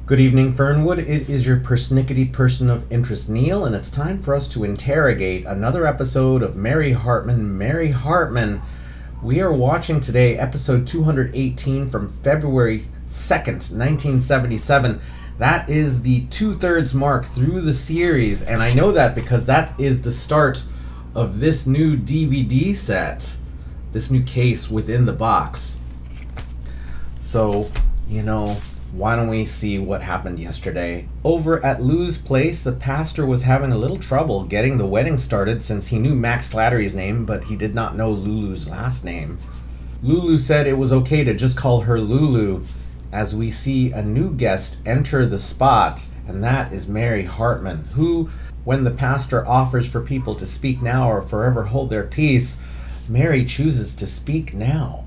Good evening, Fernwood. It is your persnickety person of interest, Neil, and it's time for us to interrogate another episode of Mary Hartman. Mary Hartman. We are watching today episode 218 from February 2nd, 1977. That is the 2/3 mark through the series, and I know that because that is the start of this new DVD set, this new case within the box. So, why don't we see what happened yesterday? Over at Lou's place, the pastor was having a little trouble getting the wedding started since he knew Max Slattery's name, but he did not know Lulu's last name. Lulu said it was okay to just call her Lulu, as we see a new guest enter the spot, and that is Mary Hartman, who, when the pastor offers for people to speak now or forever hold their peace, Mary chooses to speak now.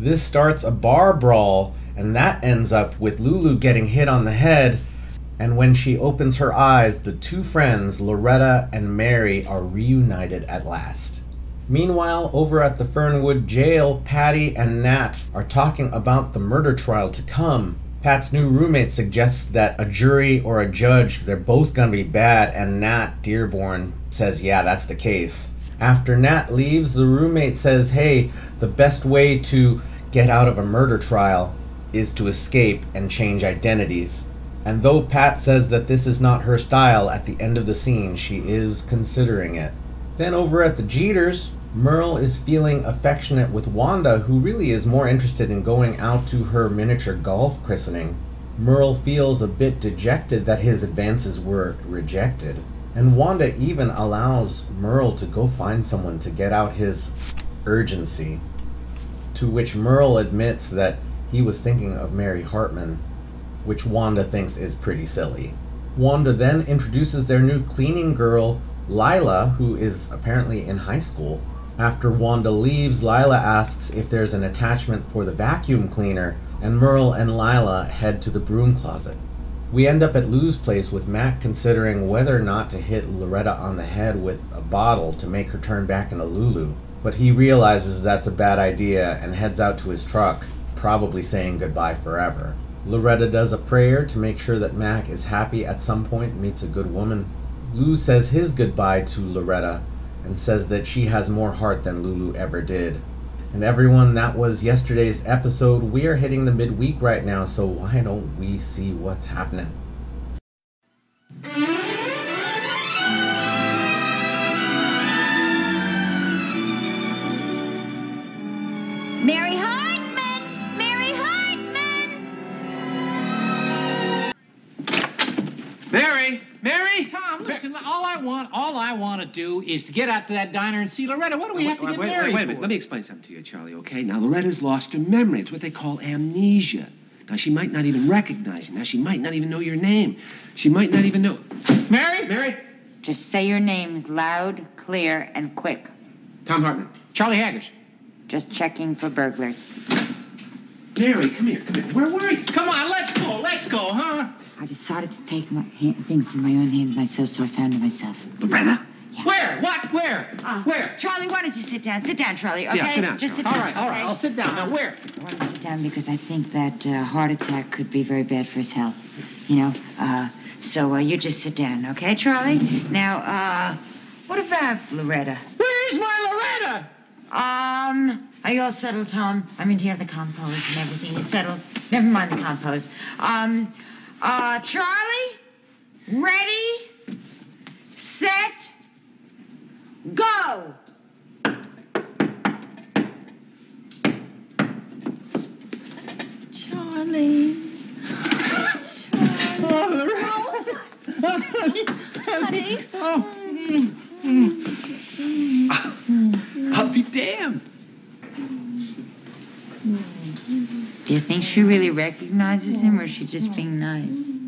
This starts a bar brawl, and that ends up with Lulu getting hit on the head, and when she opens her eyes, the two friends, Loretta and Mary, are reunited at last. Meanwhile, over at the Fernwood jail, Patty and Nat are talking about the murder trial to come. Pat's new roommate suggests that a jury or a judge, they're both gonna be bad, and Nat Dearborn says, yeah, that's the case. After Nat leaves, the roommate says, hey, the best way to get out of a murder trial is to escape and change identities. And though Pat says that this is not her style, at the end of the scene, she is considering it. Then over at the Jeters, Merle is feeling affectionate with Wanda, who really is more interested in going out to her miniature golf christening. Merle feels a bit dejected that his advances were rejected. And Wanda even allows Merle to go find someone to get out his urgency. To which Merle admits that he was thinking of Mary Hartman, which Wanda thinks is pretty silly. Wanda then introduces their new cleaning girl, Lila, who is apparently in high school. After Wanda leaves, Lila asks if there's an attachment for the vacuum cleaner, and Merle and Lila head to the broom closet. We end up at Lou's place with Mac considering whether or not to hit Loretta on the head with a bottle to make her turn back into Lulu. But he realizes that's a bad idea and heads out to his truck, probably saying goodbye forever. Loretta does a prayer to make sure that Mac is happy at some point and meets a good woman. Lou says his goodbye to Loretta and says that she has more heart than Lulu ever did. And everyone, that was yesterday's episode. We are hitting the midweek right now, so why don't we see what's happening? Mary Hartman! Mary Hartman! Mary! Tom, listen, all I want to do is to get out to that diner and see Loretta. What do we have to get married Wait a minute. Let me explain something to you, Charlie, okay? Now, Loretta's lost her memory. It's what they call amnesia. Now, she might not even recognize you. Now, she might not even know your name. She might not even know... Mary? Just say your names loud, clear, and quick. Tom Hartman. Charlie Haggers. Just checking for burglars. Mary, come here. Where were you? Come on, let's go, huh? I decided to take things in my own hands myself, so I found it myself. Loretta? Yeah. Where? What? Where? Where? Charlie, why don't you sit down? Sit down, Charlie, okay? Yeah, sit down, Just sit Charlie. down. All right, I'll sit down. Now, where? I want to sit down because I think that heart attack could be very bad for his health. So you just sit down, okay, Charlie? Now, what about Loretta? Where's my Loretta? Are you all settled, Tom? I mean, do you have the compose and everything? You settled? Never mind the compose. Charlie? Ready? Set? Go! Charlie. Honey. I'll be damned. Do you think she really recognizes him, or is she just being nice?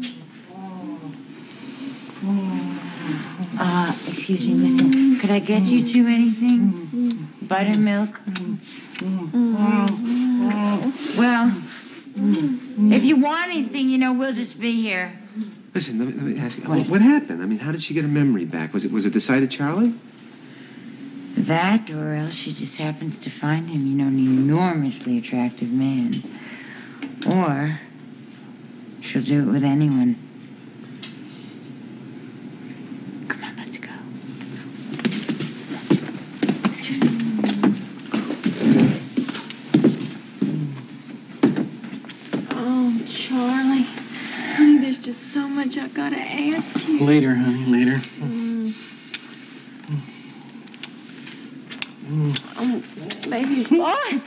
Excuse me, listen. Could I get you two anything? Buttermilk? Well, if you want anything, we'll just be here. Listen, let me ask you, what happened? I mean, how did she get her memory back? Was it the sight of Charlie? That, or else she just happens to find him, an enormously attractive man. Or She'll do it with anyone. Come on, let's go. Excuse me. Oh, Charlie. Honey, there's just so much I gotta ask you. Later, honey, later. Oh, baby boy.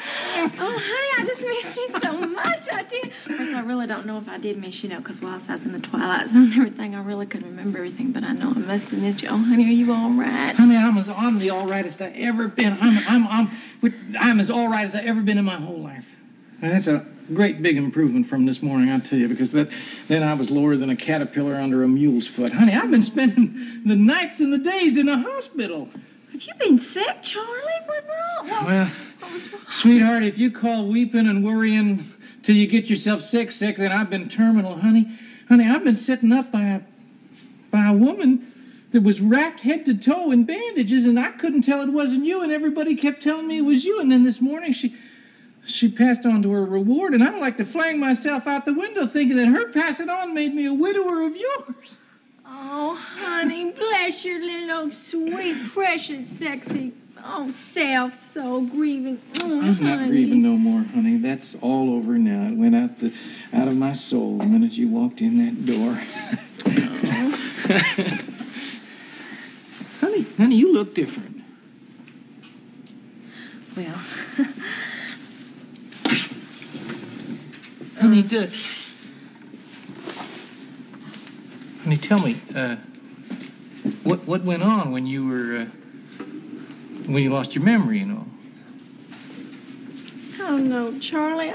Oh, honey, I just missed you so much. I did. Of course, I really don't know if I did miss you, because whilst I was in the Twilight Zone and everything, I really couldn't remember everything, but I know I must have missed you. Oh, honey, are you all right? Honey, I'm the all rightest I ever been. I'm as all right as I ever been in my whole life. And that's a great big improvement from this morning, I'll tell you, because then I was lower than a caterpillar under a mule's foot. Honey, I've been spending the nights and the days in the hospital. Have you been sick, Charlie? What wrong? Well, what was wrong? sweetheart, if you call weeping and worrying till you get yourself sick, then I've been terminal, honey. Honey, I've been sitting up by a woman that was wrapped head to toe in bandages, and I couldn't tell it wasn't you, and everybody kept telling me it was you. And then this morning she passed on to her reward, and I'd like to fling myself out the window thinking that her passing on made me a widower of yours. Oh, honey, bless your little sweet, precious, sexy, self, so grieving. Oh, I'm not grieving no more, honey. That's all over now. It went out of my soul the minute you walked in that door. Oh. honey, you look different. Well, Honey, honey, tell me, what went on when you were, when you lost your memory and all? oh no, Charlie.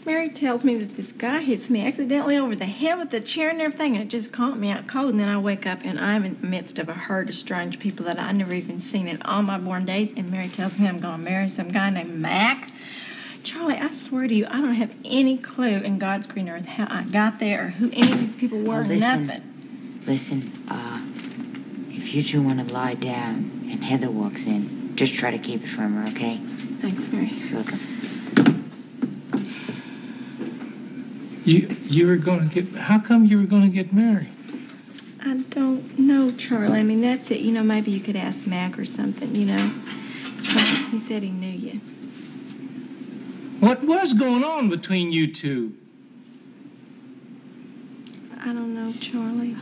Mary tells me that this guy hits me accidentally over the head with the chair and everything, and it just caught me out cold. And then I wake up and I'm in the midst of a herd of strange people that I never even seen in all my born days. And Mary tells me I'm going to marry some guy named Mac. Charlie, I swear to you, I don't have any clue in God's green earth how I got there or who any of these people were. Nothing. Listen, if you two want to lie down and Heather walks in, just try to keep it from her, okay? Thanks, Mary. You're welcome. You were going to get, how come you were going to get married? I don't know, Charlie. I mean, that's it. Maybe you could ask Mac or something, because he said he knew you. What was going on between you two? I don't know, Charlie.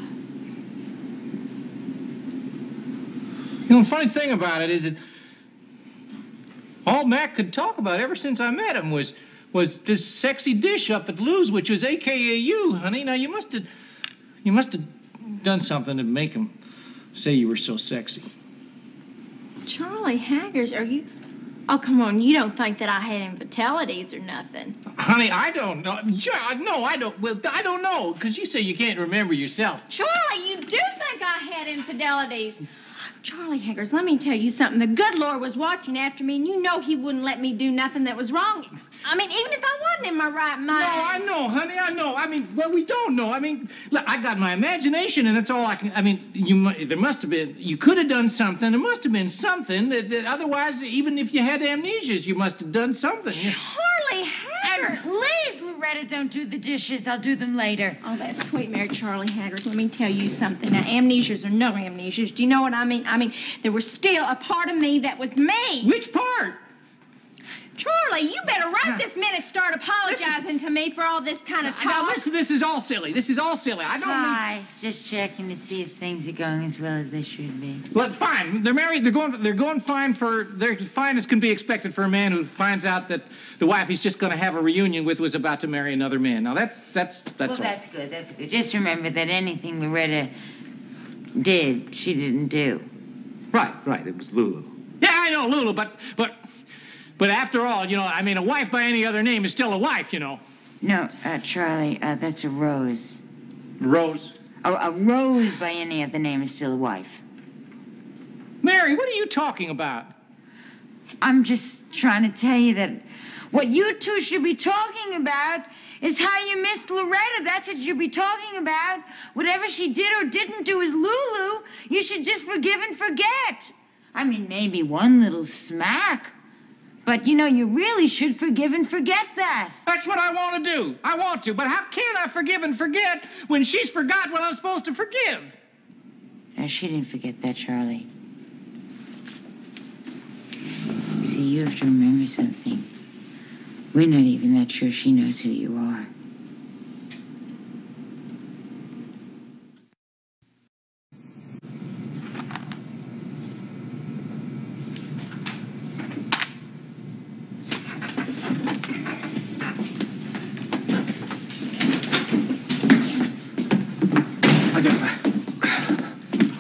The funny thing about it is that all Mac could talk about ever since I met him was this sexy dish up at Lou's, which was AKA you, honey. Now, you must have done something to make him say you were so sexy. Charlie Haggers, are you... Oh, come on, you don't think that I had infidelities or nothing. Honey, I don't know. No, I don't. Well, I don't know, because you say you can't remember yourself. Charlie, you do think I had infidelities. Charlie Haggers, let me tell you something. The good Lord was watching after me, and you know he wouldn't let me do nothing that was wrong. I mean, even if I wasn't in my right mind. No, I know, honey, I know. I mean, well, we don't know. I mean, look, I got my imagination, and that's all I can... I mean, there must have been... You could have done something. There must have been something. That otherwise, even if you had amnesias, you must have done something. Charlie Haggers! Please, Loretta, don't do the dishes. I'll do them later. Oh, that's sweet, Mary Charlie Haggard. Let me tell you something. Now, amnesias or no amnesias, do you know what I mean? I mean, there was still a part of me that was me. Which part? Charlie, you better right this minute start apologizing to me for all this kind of talk. Now, listen, this is all silly. This is all silly. I don't Hi, just checking to see if things are going as well as they should be. Well, fine. They're married. They're going fine for... They're fine as can be expected for a man who finds out that the wife he's just going to have a reunion with was about to marry another man. Now, that's Well, all. that's good. That's good. Just remember that anything Loretta did, she didn't do. Right. It was Lulu. Yeah, I know, Lulu, but after all, I mean, a wife by any other name is still a wife, No, Charlie, that's a rose. Rose? A rose by any other name is still a wife. Mary, what are you talking about? I'm just trying to tell you that what you two should be talking about is how you missed Loretta. That's what you'd be talking about. Whatever she did or didn't do is Lulu. You should just forgive and forget. I mean, maybe one little smack. But, you really should forgive and forget that. That's what I want to do. I want to, but how can I forgive and forget when she's forgot what I'm supposed to forgive? Now, she didn't forget that, Charlie. See, you have to remember something. We're not even that sure she knows who you are.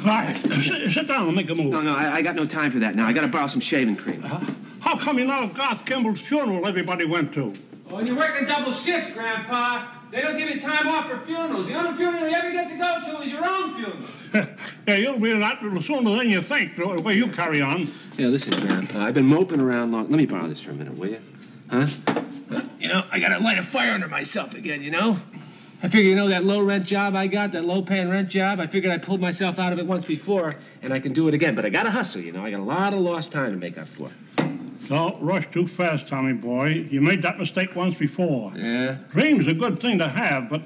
Right, sit down and make a move. No, I got no time for that now. I got to borrow some shaving cream. How come you're not at Garth Kimball's funeral everybody went to? Oh, you're working double shifts, Grandpa. They don't give you time off for funerals. The only funeral you ever get to go to is your own funeral. Yeah, you'll be that sooner than you think, the way you carry on. Yeah, listen, Grandpa, I've been moping around long. Let me borrow this for a minute, will you? Huh? I got to light a fire under myself again, I figure, that low-rent job I got, that low-paying rent job, I figured I pulled myself out of it once before, and I can do it again. But I got to hustle, I got a lot of lost time to make up for. Don't rush too fast, Tommy boy. You made that mistake once before. Yeah? Dreams are a good thing to have, but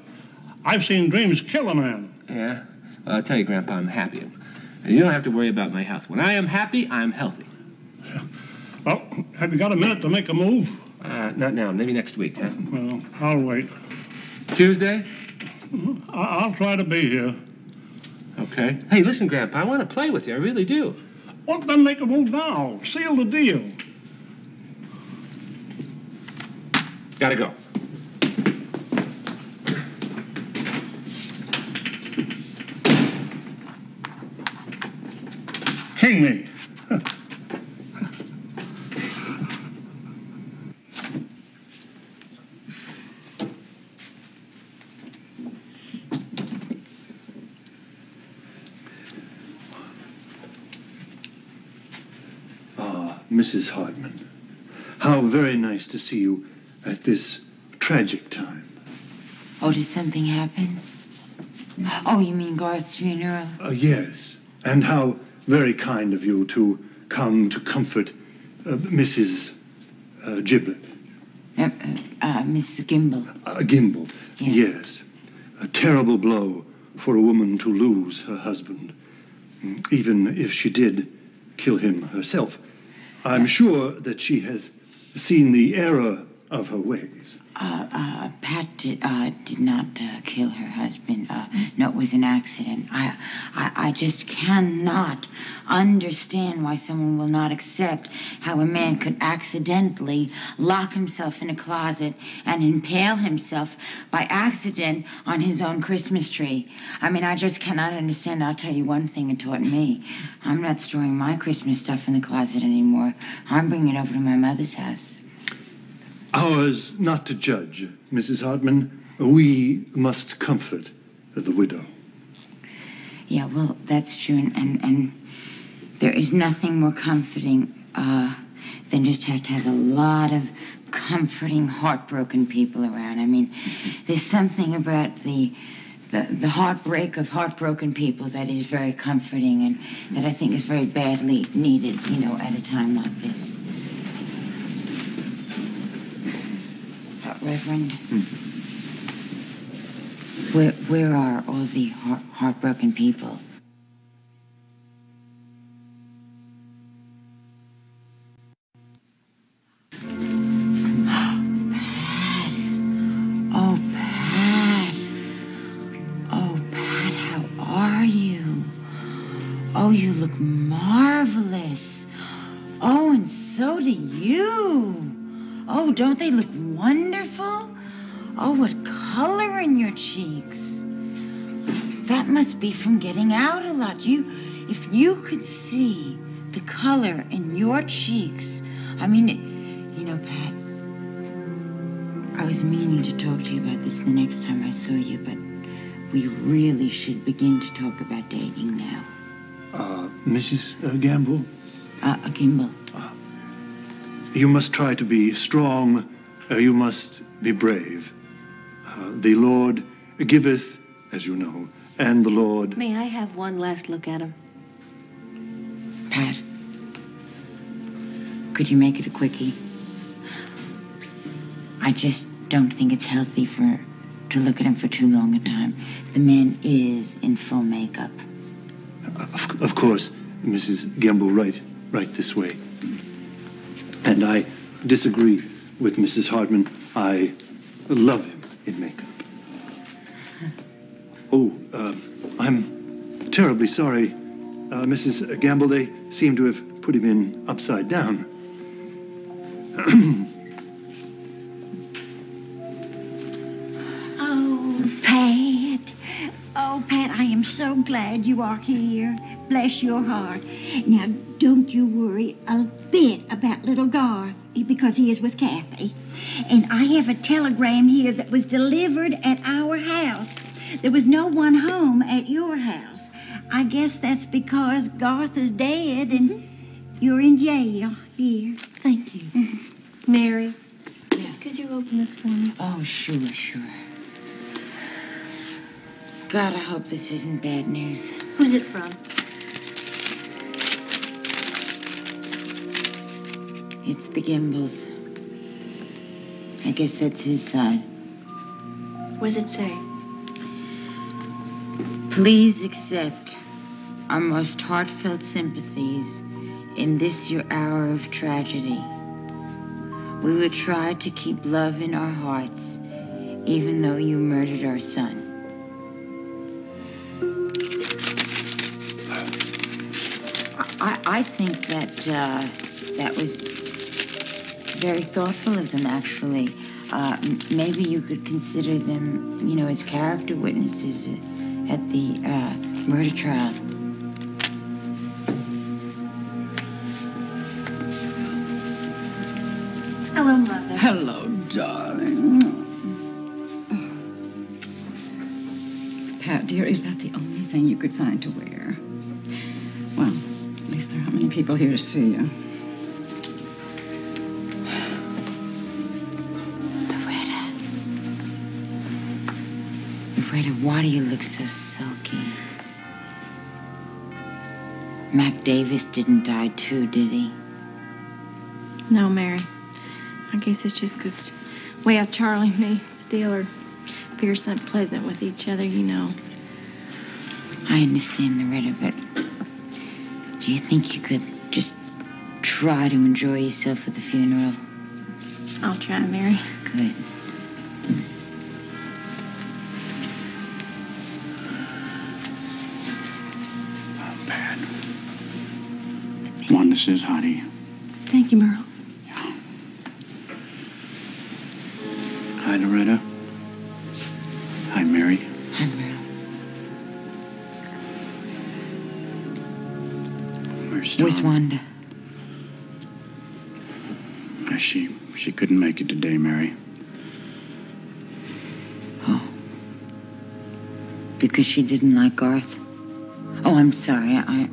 I've seen dreams kill a man. Yeah? Well, I'll tell you, Grandpa, I'm happy. And you don't have to worry about my health. When I am happy, I'm healthy. Well, have you got a minute to make a move? Not now. Maybe next week, huh? Well, I'll wait. Tuesday? I'll try to be here. Okay. Hey, listen, Grandpa, I want to play with you. I really do. Well, then make a move now. Seal the deal. Gotta go. King me. Mrs. Hartman, how very nice to see you at this tragic time. Oh, did something happen? Oh, you mean Garth's funeral? Yes, and how very kind of you to come to comfort Mrs. Giblet. Mrs. Gimble. Gimble, Yeah. yes. A terrible blow for a woman to lose her husband, even if she did kill him herself. I'm sure that she has seen the error of her ways. Pat did not kill her husband. No, it was an accident. I just cannot understand why someone will not accept how a man could accidentally lock himself in a closet and impale himself by accident on his own Christmas tree. I just cannot understand. I'll tell you one thing it taught me. I'm not storing my Christmas stuff in the closet anymore. I'm bringing it over to my mother's house. Ours not to judge, Mrs. Hartman. We must comfort the widow. Yeah, well, that's true, and there is nothing more comforting than just have to have a lot of comforting, heartbroken people around. There's something about the heartbreak of heartbroken people that is very comforting and that I think is very badly needed, at a time like this. Reverend, where are all the heartbroken people? Pat. Oh, Pat. Oh, Pat, how are you? Oh, you look marvelous. Oh, and so do you. Oh, don't they look wonderful? Oh, what color in your cheeks. That must be from getting out a lot. If you could see the color in your cheeks. Pat, I was meaning to talk to you about this the next time I saw you, but we really should begin to talk about dating now. Mrs. Gamble? Gimble. You must try to be strong. You must be brave. The Lord giveth, as you know, and the Lord... May I have one last look at him? Pat, could you make it a quickie? I just don't think it's healthy to look at him for too long a time. The man is in full makeup. Of course, Mrs. Gamble, right this way. And I disagree with Mrs. Hartman. I love him in makeup. Oh, I'm terribly sorry. Mrs. Gamble, they seem to have put him in upside down. Oh, Pat, I am so glad you are here. Bless your heart. Now, don't you worry a bit about little Garth, because he is with Kathy. And I have a telegram here that was delivered at our house. There was no one home at your house. I guess that's because Garth is dead and you're in jail, dear. Thank you. Mary, could you open this for me? Oh, sure. God, I hope this isn't bad news. Who's it from? It's the Gimbles. I guess that's his side. What does it say? Please accept our most heartfelt sympathies in this your hour of tragedy. We would try to keep love in our hearts, even though you murdered our son. I think that was very thoughtful of them, actually. Maybe you could consider them, as character witnesses at the murder trial. Hello, Mother. Hello, darling. Pat, dear, is that the only thing you could find to wear? Well, at least there aren't many people here to see you. Loretta, why do you look so sulky? Mac Davis didn't die too, did he? No, Mary. I guess it's just because way Charlie and me still are fierce and pleasant with each other, I understand, Loretta, but do you think you could just try to enjoy yourself at the funeral? I'll try, Mary. Good. Pat. One, this is Hattie. Thank you, Merle. Hi, Loretta. Hi, Mary. Hi, Merle. Where's Wanda? She couldn't make it today, Mary. Oh. Because she didn't like Garth? Oh, I'm sorry. I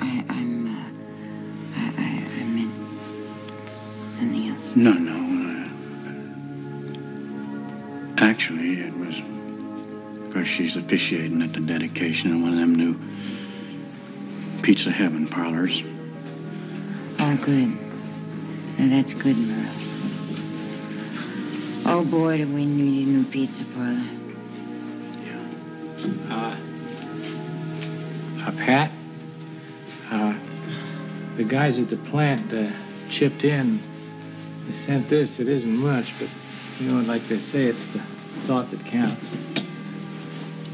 meant something else. No. Actually, it was because she's officiating at the dedication in one of them new Pizza Heaven parlors. Oh, good. Now, that's good, Merle. Oh, boy, do we need a new pizza parlor. Pat, the guys at the plant chipped in. They sent this. It isn't much, but, like they say, it's the thought that counts.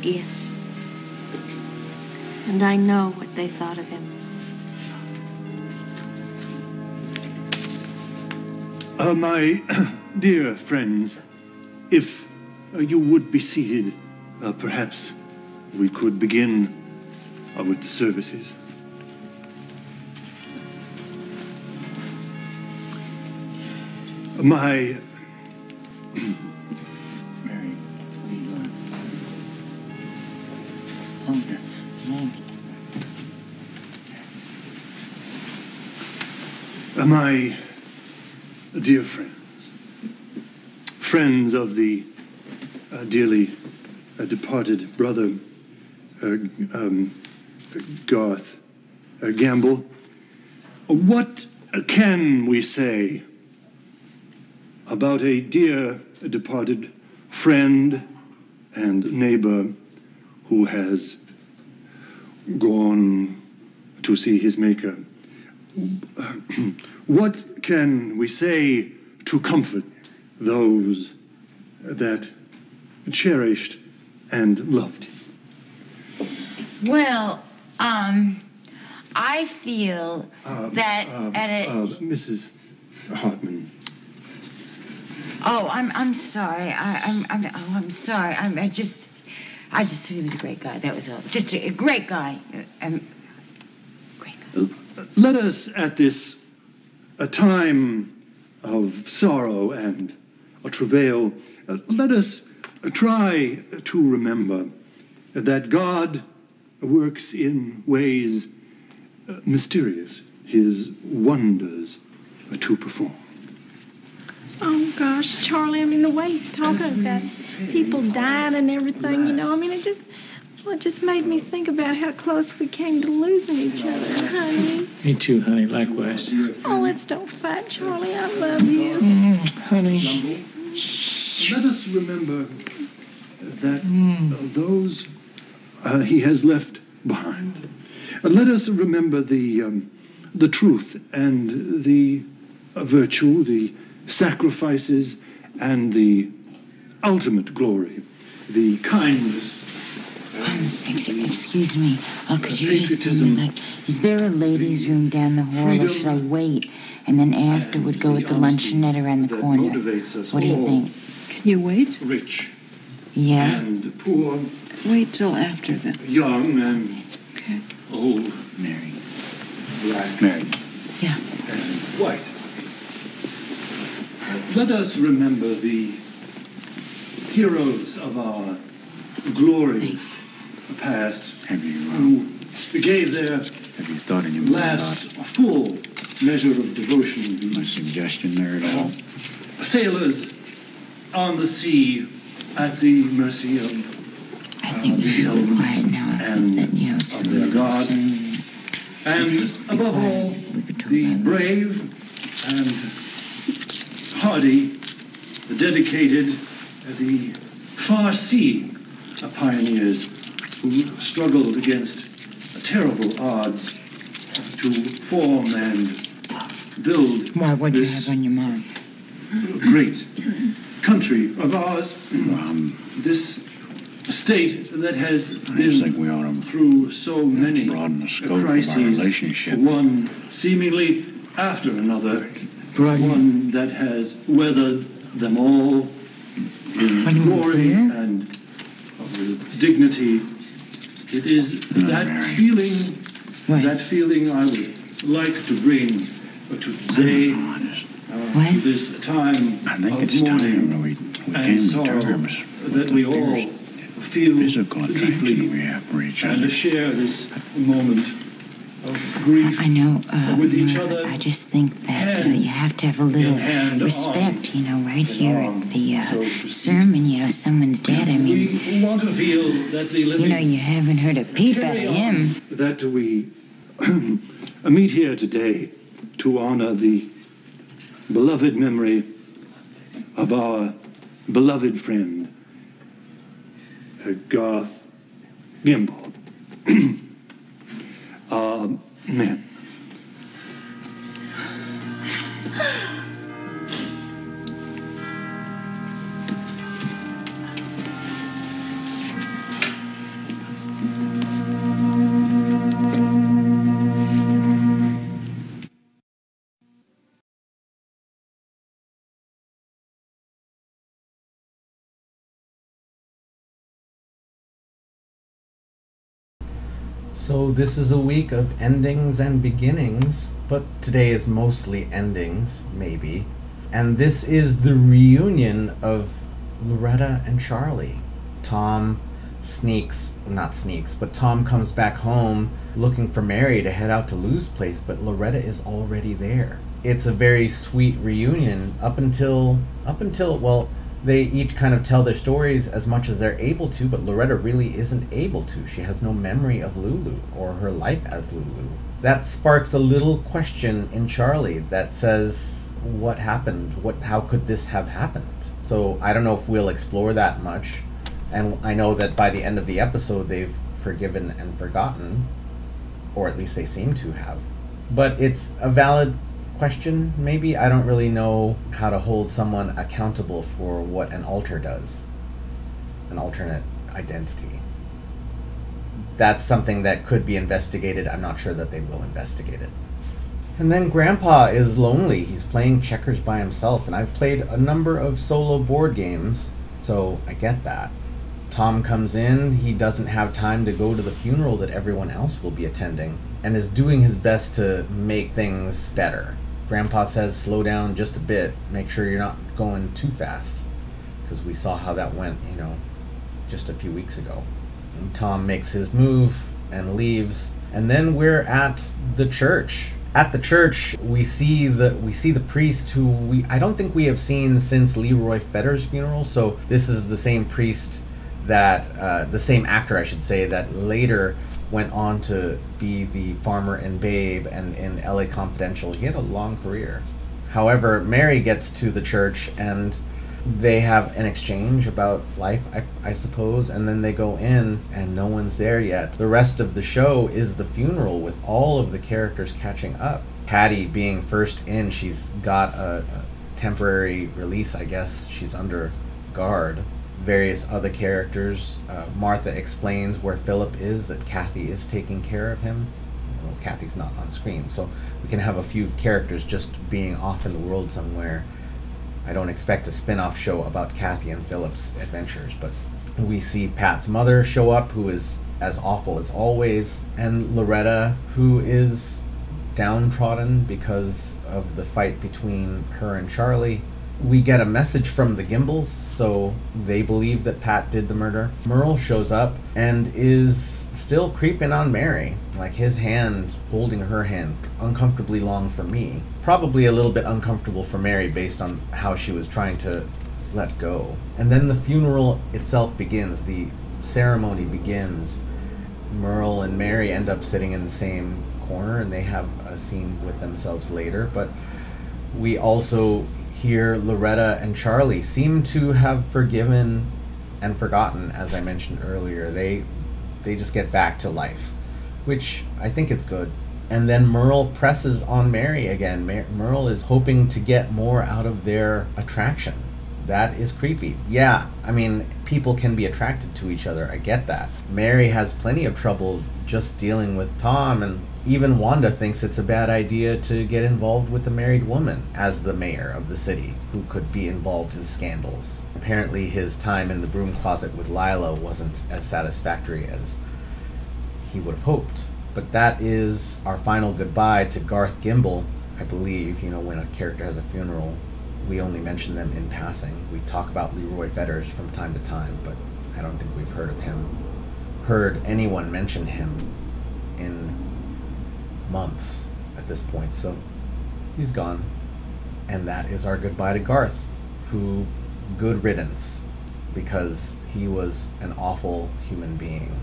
Yes. And I know what they thought of him. My dear friends, if you would be seated, perhaps we could begin with the services. My... Mary, what are you doing? My dear friends of the dearly departed brother, Garth Gamble, what can we say? about a dear departed friend and neighbor who has gone to see his Maker. What can we say to comfort those that cherished and loved him? Well, I feel that Mrs. Hartman. Oh, I'm sorry. I'm sorry. I just thought he was a great guy. That was all. Just a great guy. Great guy. Let us, at this a time of sorrow and a travail, let us try to remember that God works in ways mysterious, his wonders to perform. Oh, gosh, Charlie, I mean, the way he's talking about people dying and everything, you know, I mean, it just made me think about how close we came to losing each other, honey. Me too, honey, likewise. Oh, let's don't fight, Charlie. I love you. Honey. Let us remember that those he has left behind. Let us remember the truth and the virtue, the sacrifices, and the ultimate glory, the kindness. Excuse me. Could you just tell me, like, is there a ladies' room down the hall, or should I wait and then afterward go with the luncheonette around the corner? What do you think? Can you wait? Rich. Yeah. And poor. Wait till after then. Young and old. Mary. Black. Mary. Yeah. And white. Let us remember the heroes of our glorious past who gave their thought in your last full measure of devotion. My suggestion there at all? Sailors on the sea at the mercy of I think we should be quiet now. and of their God. And above all, the brave and hardy, the dedicated, the far sea pioneers who struggled against terrible odds to form and build Why, what'd you have on your mind? Great country of ours. This state that has been through so many crises, relationship. one seemingly after another, one that has weathered them all in glory and with dignity. It is that feeling I would like to bring to today, to this time of mourning and sorrow that we all feel deeply and to share this moment of grief I know, with each other. I just think that you have to have a little respect, you know, right here at the sermon, you know, someone's dead. I mean, We want to feel that the living you know, you haven't heard a peep out of him. that we meet here today to honor the beloved memory of our beloved friend, Garth Gimble. Man. So this is a week of endings and beginnings, but today is mostly endings, maybe. And this is the reunion of Loretta and Charlie. Tom Tom comes back home looking for Mary to head out to Lou's place, but Loretta is already there. It's a very sweet reunion up until, well, they each kind of tell their stories as much as they're able to, but Loretta really isn't able to. She has no memory of Lulu or her life as Lulu. That sparks a little question in Charlie that says, what happened? How could this have happened? So I don't know if we'll explore that much. And I know that by the end of the episode, they've forgiven and forgotten, or at least they seem to have. But it's a valid question, maybe. I don't really know how to hold someone accountable for what an alter does, an alternate identity. That's something that could be investigated. I'm not sure that they will investigate it. And then Grandpa is lonely. He's playing checkers by himself, and I've played a number of solo board games, so I get that. Tom comes in. He doesn't have time to go to the funeral that everyone else will be attending, and is doing his best to make things better. Grandpa says, slow down just a bit. Make sure you're not going too fast, because we saw how that went, just a few weeks ago. And Tom makes his move and leaves, and then we're at the church. At the church, we see the priest who I don't think we have seen since Leroy Fetter's funeral. So this is the same priest that the same actor, I should say, that later went on to be the farmer in Babe and in LA Confidential. He had a long career. However, Mary gets to the church and they have an exchange about life, I suppose, and then they go in and no one's there yet. The rest of the show is the funeral with all of the characters catching up. Patty being first in, she's got a temporary release, I guess. She's under guard. Various other characters. Martha explains where Philip is, that Kathy is taking care of him. Well, Kathy's not on screen, so we can have a few characters just being off in the world somewhere. I don't expect a spin-off show about Kathy and Philip's adventures, but we see Pat's mother show up, who is as awful as always, and Loretta, who is downtrodden because of the fight between her and Charlie. We get a message from the Gimbels, so they believe that Pat did the murder. Merle shows up and is still creeping on Mary, like his hand holding her hand, uncomfortably long for me. Probably a little bit uncomfortable for Mary based on how she was trying to let go. And then the funeral itself begins, the ceremony begins. Merle and Mary end up sitting in the same corner and they have a scene with themselves later, but we also hear Loretta and Charlie seem to have forgiven and forgotten, as I mentioned earlier. They just get back to life, which I think is good. And then Merle presses on Mary again. Merle is hoping to get more out of their attraction. That is creepy. Yeah, I mean, people can be attracted to each other. I get that. Mary has plenty of trouble just dealing with Tom, and even Wanda thinks it's a bad idea to get involved with a married woman as the mayor of the city who could be involved in scandals. Apparently his time in the broom closet with Lila wasn't as satisfactory as he would have hoped. But that is our final goodbye to Garth Gimble. I believe, when a character has a funeral, we only mention them in passing. We talk about Leroy Fetters from time to time, but I don't think we've heard anyone mention him in months at this point. So he's gone. And that is our goodbye to Garth, who, good riddance, because he was an awful human being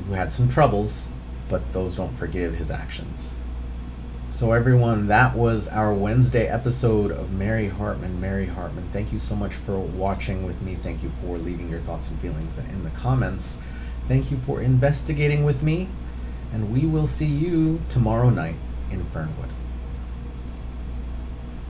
who had some troubles, but those don't forgive his actions. So everyone, that was our Wednesday episode of Mary Hartman. Mary Hartman, thank you so much for watching with me. Thank you for leaving your thoughts and feelings in the comments. Thank you for investigating with me, and we will see you tomorrow night in Fernwood.